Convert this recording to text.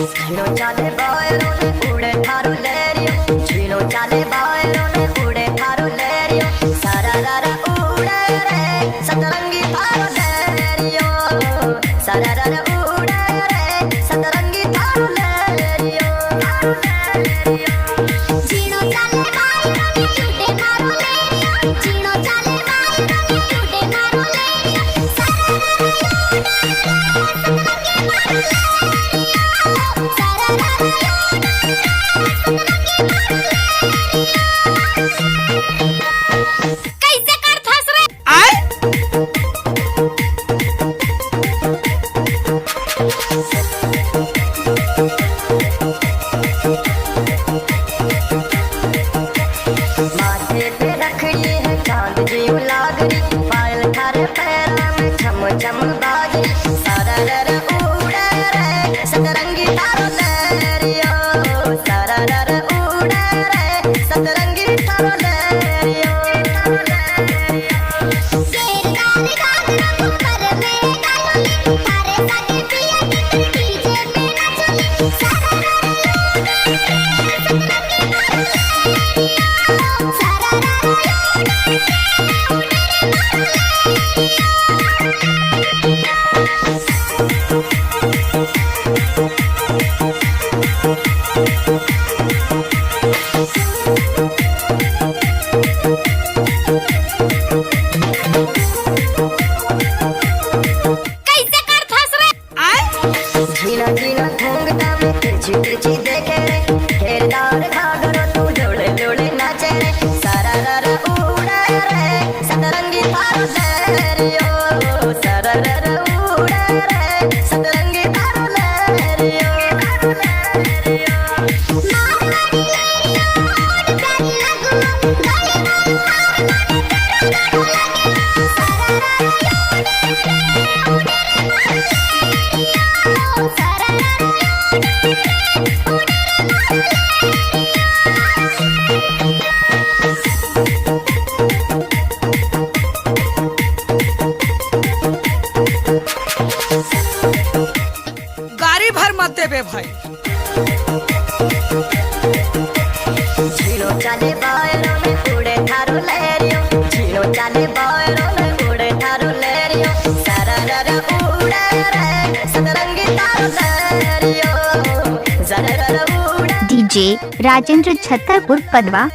झीलो चाले बायरों ने उड़े थारो लेरियो, झीलो चाले बायरों ने उड़े थारो लेरियो, सारा रारा उड़े रे सतरंगी थारो लेरियो, सारा रारा उड़े रे सतरंगी थारो लेरियो, झीलो चाले बायरों ने उड़े थारो लेरियो, झीलो चाले बायरों ने उड़े थारो लेरियो, सारा रारा कैसे कर फंस रे माथे पे रखड़ी है चांद जी लागरी, पायल थारे पैरों में छम छम बाजरी, सारा रर उड़े रे सतरंगी थारो लेरियो, सारा रर उड़े रे सतरंगी थारो लेरियो, शेरदार घाघरा ऊपर में डालो, थारे साथे पिया के डीजे पे नाचो, सारा कैसे कर फंस रे झीना झीना घूंघटा में तिरछी तिरछी देखे रे, घेरदार घाघरा तू जोड़े जोड़े नाचे रे, सारा रर उड़े रे सतरंगी थारो लेरियो, सारा रर उड़े रे सतरंगी थारो लेरियो, मारवाड़ी लेरियो ओड प्यारी लगो, गले मारो हार मारे तेरा गाना लगे, सारा गाड़ी भर मत देबे भाई। झीलो चाले बायरों में उड़े थारो लेरियो, झीलो चाले बायरों में उड़े थारो लेरियो, सारा रर उड़े रे सतरंगी थारो लेरियो, सारा रर उड़े डीजे राजेंद्र छतरपुर पदवा।